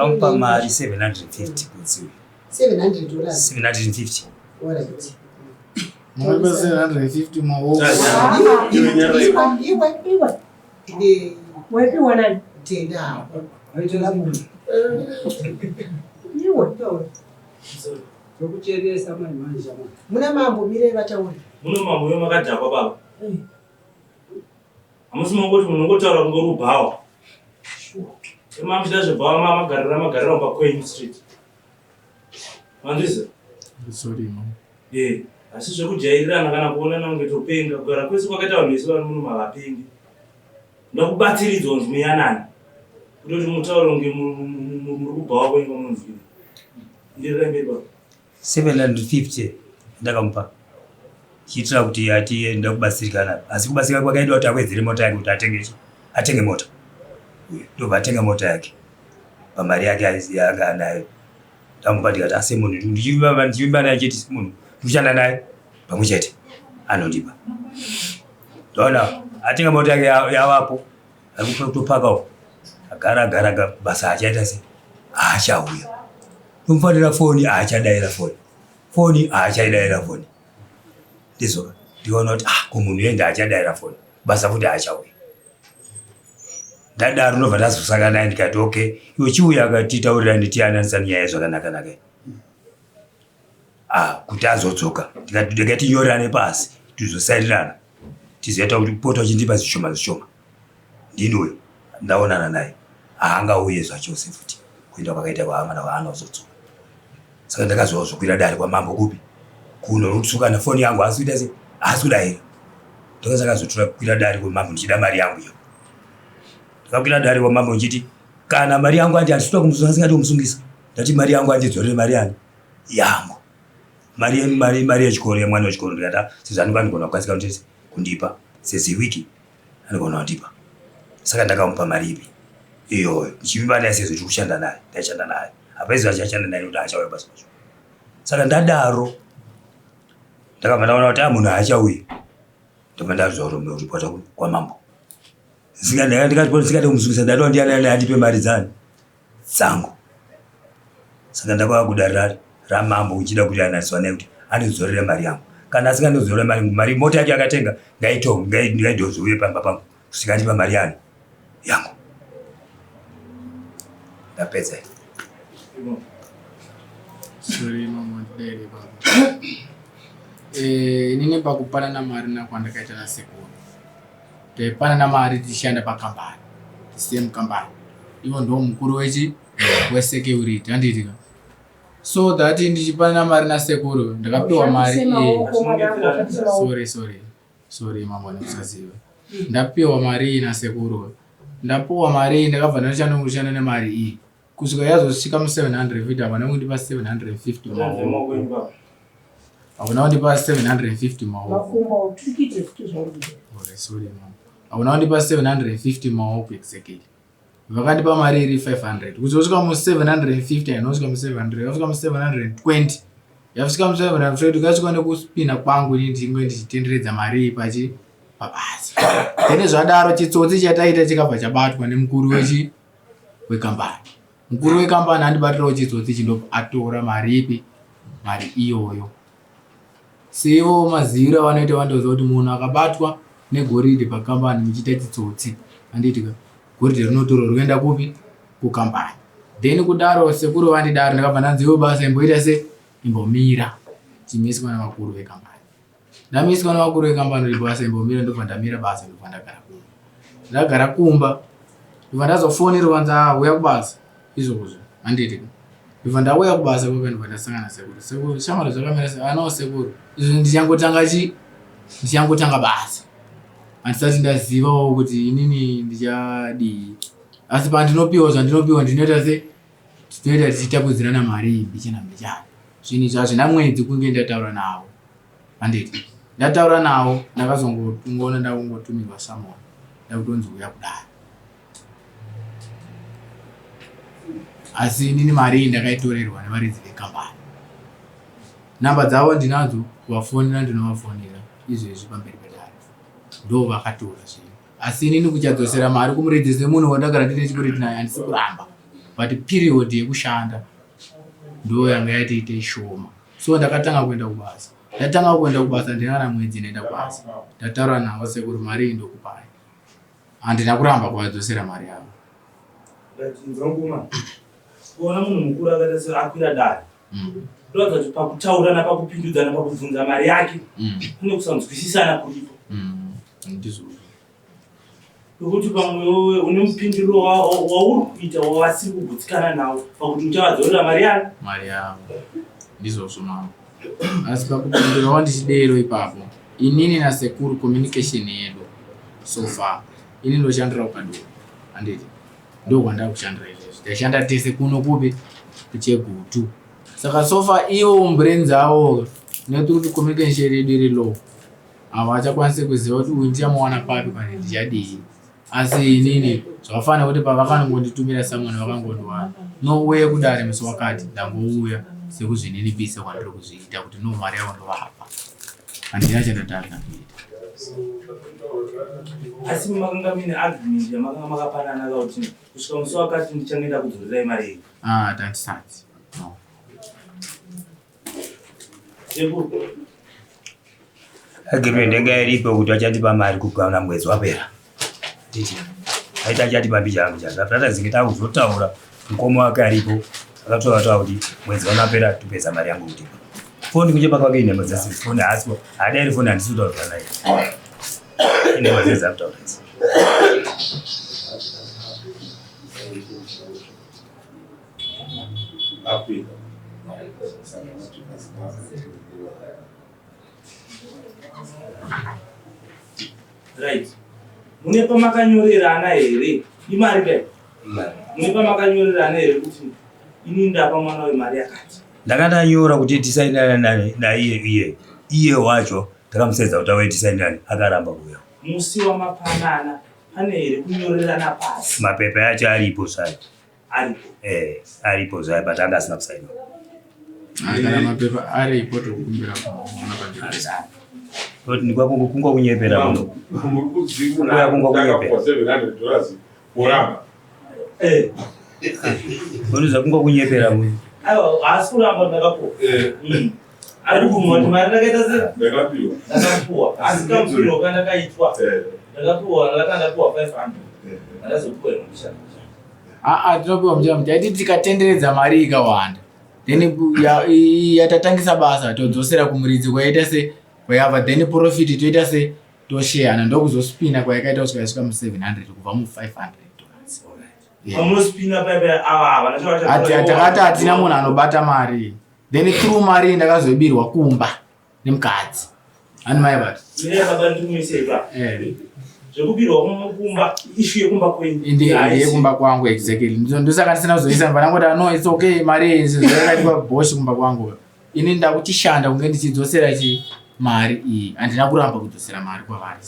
Ndakampa mari 750 kutsiwe. 700 dollars. 750. Alright. Mwaka 750 mawo. Iwe. Wepi wanani? Tena. Iwe. Tokucheresa manje manje. Muna mambo mire vatauri. Muna mambo yomakadhakwa baba. Hamusi mangoti munongotaura ngorubhawa. Mamita zvebhawa magarira paQueen Street. Mandiza? Sorry mama. Asi zvekujairirana kana kuonana kunge topenga kugara kwese kwakaita vanhu vese vari muno mavapengi. Ndakubatiridzwa kunzi muyanani. Kutoti mutaure kunge muri kubhawa kwenga munzwini. Ndirira mberi baba. 750 ndakamupa. Chitira kuti ati ndakubatsirikana. Asi kubatsirika kwakaitwa kuti akwedzere mota yake kuti atenge mota. Ndobva atenga mota yake. Pamari yake yanga anayo. Ndamupa ndikati ase munhu ndichivimba naye chete munhu kushanda naye pamwe chete anondipa. Ndaona atenga mota yake yavapo. Arikupa kutopakawo. Agara basa achaita se. Achauya. Kumfanira foni achadaira foni. Foni achadaira foni. Ndizoka ndiona kuti kumunhu yenda achadaira foni. Basa futi achauya. Ndadaro ndobva ndazosangana naye ndikati okay, iwe chiuya akatitaurira nditiananisani nyaya zvakanaka. Kuti azodzoka ndikati nyorane pasi tizosairirana tizoita kuti pota uchindipa zvishoma. Ndinoyo ndaonana naye haangauye zvachose futi kuenda kwakaita kwaamana kwaanozodzoka. Saka ndakazokwira dare kwamambo kupi kuno kutsukana foni yangu asi kuita se asi kudaira. Ndakasakazotora kukwira dare kwamambo ndichida mari yangu iyo. Ndakakwira dare kwamambo ndichiti kana mari yangu andi andisitoda kumusunga asingadi kumusungisa. Ndati mari yangu andidzorere mari yangu. Mari yechikoro yemwana wechikoro ndikata sezvani vanogona kukasika kundipa seziviki anogona kundipa. Saka ndakamupa mari ipi iyoyo ndichivimba naye sezvo tiri kushanda naye ndachanda naye hapaizi achashanda naye kuti achauya basa pacho. Saka ndadaro ndakabva ndaona kuti munhu haachauyi ndobva ndazoripota kwamambo. Ndikati kumusungisa ndatoa ndiani andipe mari dzangu. Saka ndakauya kuda ramambo uchida kuti ananiswa naye kuti andidzorere mari yangu. Kana asingandozorere mari mota yake akatenga ngaidozouye pamba pangu kusvika ndipa mari yangu. Ndapedza. Sorry mama ndere baba. Inini pakupanana mari nakwandakaita nasekuru. Taipanana mari tichishanda pakambani. Same company. Iwo ndo mukuru wesecurity handiti. So that ndichipanana mari nasekuru ndakapiwa mari. Sorry mama ndakusaziva. Ndapiwa mari nasekuru. Ndapiwa mari ndakabva ndachanokushanda nemari iyi. Kusvika yazosvika mu700 avana kundipa 750 mawo. Avana kundipa 750 mawo. Makumba utikite futi zvauri. Sorry mama. Avana kundipa 750 mawo kuexecute. Vakandipa mari iri 500. Kuzosvika mu750 anosvika mu700, yasvika mu720. Yasvika mu720 kasvika nekuspina kwangu ndichitenderedza mari pabasa. Tene zvadaro chitsotsi chataita chikabva chabatwa nemukuru wekambani. Mukuru wekambani andibatirawo chitsotsi chinobva atora mari ipi? Mari iyoyo. Sevo mazira vanoita vandoziva kuti munhu akabatwa negoridhe pakambani muchiita chitsotsi. Handiti goridhe rinotorwa roenda kupi? Kukambani. Then kudaro sekuru vandidaro ndakabva ndanziwo basa imboita se imbomira chimiswa navakuru vekambani. Ndamiswa navakuru vekambani iri basa imbomira ndobva ndamira basa ndobva ndagara kumba. Ndagara kumba ndobva ndazofonerwa ndauya kubasa izvozvo. Handiti ndobva ndauya kubasa kwake ndobva ndasangana sekuru. Shamwari zvakamira se anawo sekuru. Izvo ndichangotanga basa. Handisati ndazivawo kuti inini ndichadii. Asi pandinopiwa zvandinopiwa ndinoita se tinoita tichitapudzirana mari mbichana. Zvinhu izvi hazvina mwedzi kunge ndataura navo. Handiti ndataura navo ndakazongoona ndakungotumirwa samona ndakutonzi uya kudai. Asi inini mari ndakaitorerwa nevaridzi vekambani. Namba dzavo ndinadzo, kuvafonera ndinovafonera izvezvi pamberi pedare. Ndo vakatora zvinhu. Asi inini kuchadzosera mari kumuridzi semunhu wandagara ndine chikuriti naye handisi kuramba. but period yekushanda ndo yanga yatiite shoma. So ndakatanga kuenda kubasa. Ndatanga kuenda kubasa ndinana mwedzi nenda kubasa. Ndataura navo sekuri mari ndokupai. Handina kuramba kuvadzosera mari yavo. Ndinzonguma. Kuona munhu mukuru akaita seakwira dare. Ndoda kuti pakutaura napakupindudzana napakubvunza mari yake. Kune kusanzwisisana kuripo. Ndizvo. Nokuti pamwe une mupindiro wauri kuita wawasiri kugutsikana nawo pakuti uchavadzorera mari yavo. Ndizvozvo mama. Asi pakupindura wandichidero ipapo, inini nasekuru communication yedu so far ini ndoshandira ukaduro handiti ndo kwanda kushandira izvezvi ndashanda tese kuno kupi kuchegutu. Saka so far iwo umbrenzi awo nekuti communication yedu iri low havachakwanisi kuziva kuti uyu ndichamuwana papi pane ndichadii. Asi inini zvakafanira kuti pavakanongonditumira samwana vakangondiwana nouye kudare musi wakati ndangouya sekuzvininipisa kwandiri kuzviita kuti no mari yavo ndovapa handina chandatarira kuita. Asi makanga mine agreement yamakanga makapanana kuti kusvika musi wakati ndichangenda kudzorera mari iyi. Tantisati no. Agreement yanga iripo kuti achandipa mari kugauna mwedzi wapera. Aita achatipa mbichangu tatazingita kuzotaura mukoma wake aripo akatotaura kuti mwedzi wanapera tupedza mari yangu kuti foni kuchepa kwake ine madzasi foni asi adairi foni handisi kutaura naye ine madzasi akutaura idzi. Right. Mune pamakanyorerana here imari pe? Mune pamakanyorerana here kuti ini ndapa mwana wemari yakati? Ndakatanyora kuti tisainirana iye wacho takamusedza kuti auye tisainirane akaramba kuuya. Musi wamapanana pane here kunyorerana pasi? Mapepa yacho aripo sai. Aripo? Aripo sai but anga asina kusaina. Kana mapepa aripo tokukumbira kumwana pandirisana. Kuti ndikwakungo kungwa kunyepera muno. Kuya kungwa kunyepera. $700 Unoza kungwa kunyepera muno. Aiwa, asi kuramba ndakapuwa. Ari kumoti mari ndakaita sei? Ndakapiwa. Ndakapuwa. Asi kamupiro kandakaitwa. Ndakapuwa 500. Ndazopuwa ndishanda. Tinopiwa muchamuti aiti tikatenderedza mari ikawanda then yatatangisa basa todzosera kumuridzi kwaita se kwayava then profit toita se tosheana ndokuzospina kwayakaita kusvika yasvika mu700 kubva mu500. Amunospina pepe ava takati hatina munhu anobata mari then through mari ndakazobirwa kumba nemukadzi ani maibata zvekubirwa kumba ishu yekumba kwenyu yekumba kwangu exactly ndosaka ndisina kuzoisa vanangoti no it's okay mari zvakatipa bhoshi kumba kwangu ini ndakutishanda kunge ndichidzosera mari iyi handina kuramba kudzosera mari kwavari.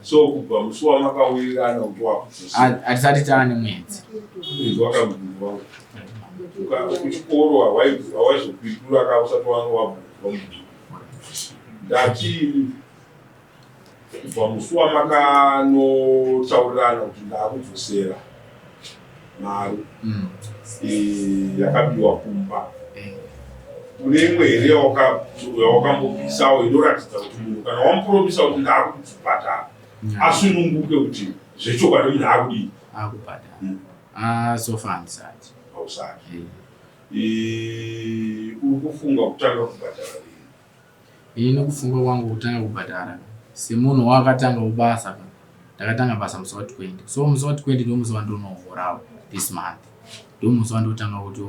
So kubva musi wamakawirirana kuti wakudzosera hatisati taane mwedzi wakambirwa kuchikoro hawaizopindura ka usati wabva ndati kubva musi wamakanotaurana kuti ndakudzosera mari yakabiwa kumba une imwe here yawakambopisawo inoratidza kuti munhu kana wamupromisa kuti ndakubhatara asununguke kuti zvechokwadi munhu akudii akubhatara sofa handisati ausati uri kufunga kutanga kubhatara rii? Ini kufunga kwangu kutanga kubhatara semunhu wakatanga kubasa ndakatanga basa musi wa20 so musi wa20 ndo musi wandonohorawo this month ndo musi wandotanga kuti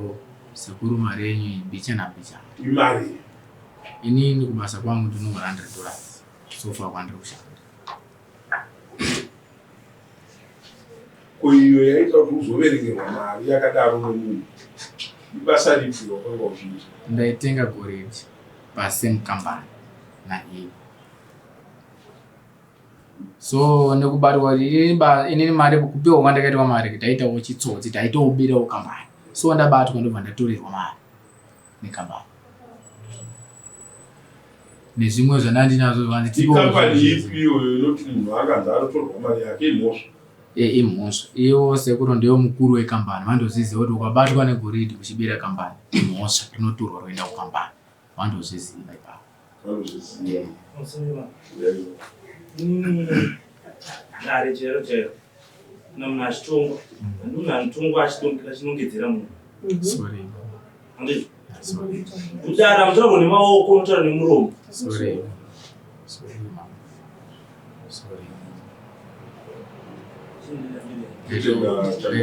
sekuru mari yenyu ibichana imari inini kubasa kwangu ndinohora $100 so far kwandiri kushanda. Koiyo yaita kuti uzoverengerwa mari yakadaro nomunhu ibasa ripi wakanga uchiita? Ndaitenga goreji pasame company naiyi so nekubatwa inini mari kupiwa kwandakaitwa mari taitawo chitsotsi taitoubirawo kambani so ndabatwa ndobva ndatorirwa mari nekambani nezvimwe zvandandinazvo ikambani ipi iyoyo inoti munhu akanzi anotorwa mari yake imhosva? imhosva. Iwo sekuru ndiyo mukuru wekambani, vandoziziva kuti ukabatwa negoridhe uchibira kambani imhosva, rinotorwa roenda kukambani, vandoziziva ipapo. Nhare chero chero namunhu achitongwa munhu anotongwa achinongedzera munhu kudara mutauro nemaoko unotaura nemuromo.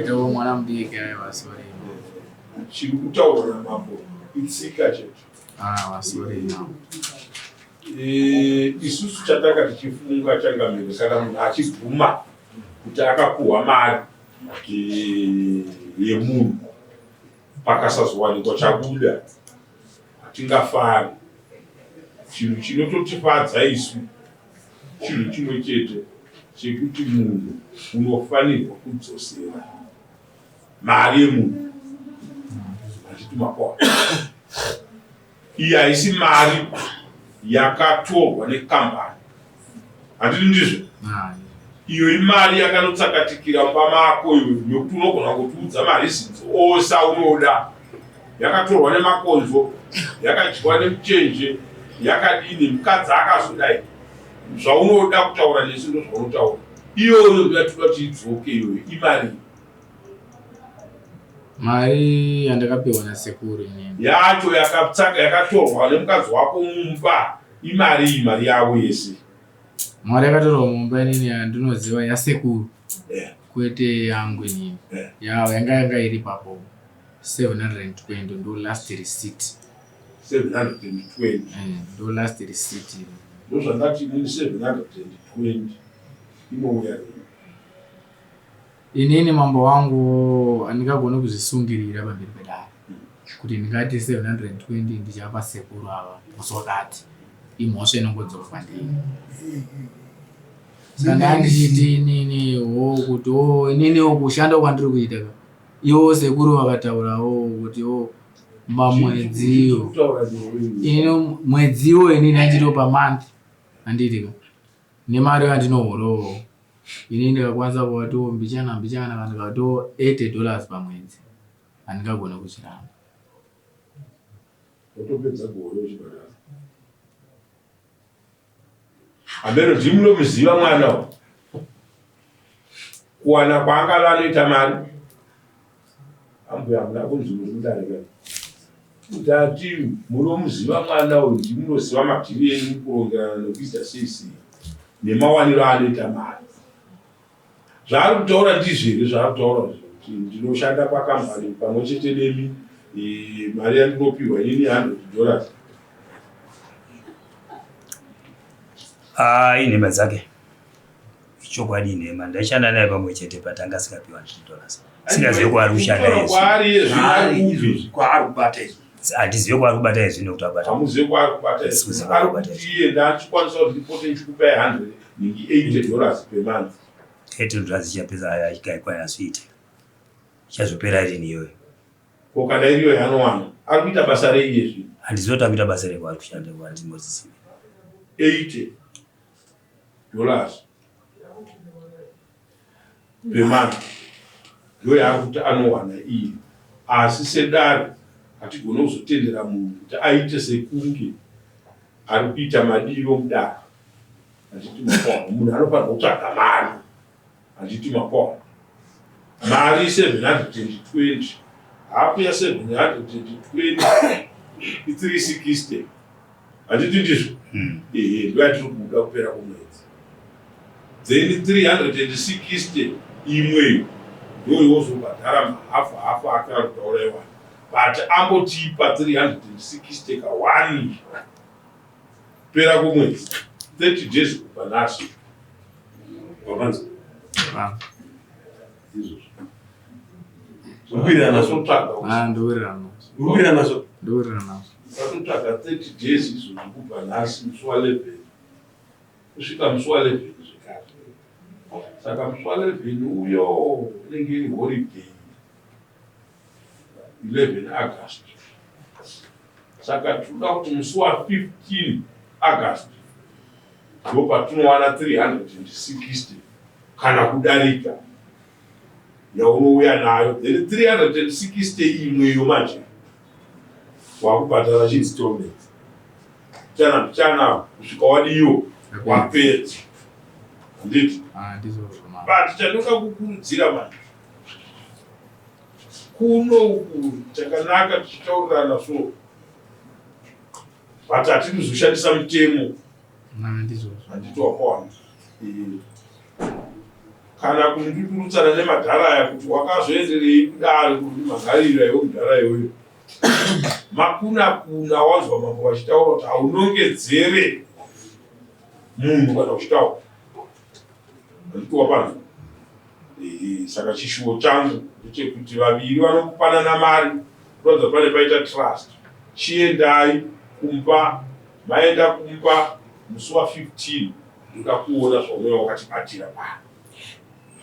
Itawo mwana mudiki aiwa sorry. Chiri kutaura namambo itsika chetu. Sorry. Isusu chatanga tichifunga changamire kana munhu achibvuma kuti akapuhwa mari yemunhu pakasazowanikwa chabuda hatingafari. Chinhu chinototifadza isu chinhu chimwe chete chekuti munhu unofanirwa kudzosera mari yemunhu hatiti makwao. Iyi haisi mari yakatorwa nekambani, handiti ndizvo? Iyo imari yakanotsakatikira mumba mako iwe nekuti unogona kutiudza marizinzi ose aunoda. Yakatorwa nemakonzo, yakadyiwa nemuchenje, yakadini, mukadzi akazodai. Zvaunoda kutaura nesu ndozvaunotaura. Iyoyo ndatoda kuti idzoke iyoyo imari. Mari yandakapiwa nasekuru inini. Yacho yakatorwa nemukadzi wako mumba, imari yavo yese. Mari yakatorwa mumba inini yandinoziva yasekuru. Kwete yangu inini. Yawo yanga iri papo 720 ndo last receipt. 720. Ndo last receipt. Ndozvandati inini 720 inouya. Inini mambo wangu andikagona kuzvisungirira pamberi pedare kuti ndingati 720 ndichapa sekuru ava musokati imhosva inongodzoka ndini. Saka ndichiti inini kuti inini kushanda kwandiri kuita iwo sekuru vakataurawo kuti mamwedziwo inini mwedziwo inini anditopa month handiti nemari yandinohorowo inini ndikakwanisa kuvato mbichana kana ndikato $80 pamwedzi handingagona kuchiramba. Utopedza kuhoro uchibhadhara. Ambero ndimunomuziva mwana kuwana kwaangava anoita mari. Ambuya hamuna kunzi muri mudarika. Utati munomuziva mwana uyu ndimunoziva matiri enyu kurongerana nokuita sei nemawaniro anoita mari. Zvaari kutaura ndizvere zvaari kutaura kuti ndinoshanda pakambani pamwe chete nemi mari yandinopiwa inini $100. Inhema dzake chokwadi inhema ndaishanda naye pamwe chete patanga sikapiwa $100. Singazivi kwaari kushanda izvi kwaari kubata izvi. Handizivi kwaari kubata izvi nekuti abata. Hamuzivi kwaari kubata izvi. Ari kuti iye ndachikwanisa kuti ndipote ndichikupai $100 ningi $80 per month. $80 zichapedza ikaikwai asviite chazopera rini iyoyo. Kana iriyo yanowana ari kuita basa rei izvi. Handizivi kuti akuita basa rei ari kushanda kwandinoziziva. $80 per month ndiyo yaari kuti anowana iye. Asi sedare hatigona kuzotendera munhu kuti aite sekunge ari kuita madiro mudare. Handiti makwao. Munhu anofanirwa kutsvaga mari. Handiti makwao. Mari 720 hapo ya 720 $360. Handiti ndizvo? Ndio yatiri kubuda kupera kwemwedzi. Then 360 imweyo ndio yozobhadhara hafu akatauraiwa. But ambotipa 360 ka1 pera kwemwedzi 30 days kubva naso. Wabanza? Ndowirira naso tsvaga. Ndowirira naso. Ndakutsvaga 30 days izvo kubva nasi musi wa11 kusvika musi wa11 zvekare. Saka musi wa11 uyo unenge iri holiday 11 August. Saka tinoda kuti musi wa15 August ndo patinowana 360 kana kudarika yaunouya nayo then 360 imweyo manje wakubhadhara chiinstallment chana kusvika wadiyo wapedza handiti but chandinoda kukurudzira manje kuno chakanaka tichitaurirana so but hatiri kuzoshandisa mutemo handiti wakawanda kana kundidurutsana nemadharaya kuti wakazoenderei kudaro kuti magariro aiwo mudhara iyoyo makuna wanzwa mambo vachitaura kuti haunongedzere munhu kana uchitaura handitiwa panzwa saka chishuwo changu ndechekuti vaviri vanokupanana mari kurodza pane paita trust chiendai kumba maenda kumba musi wa15 ndoda kuona zvaunenge wakatibatira pano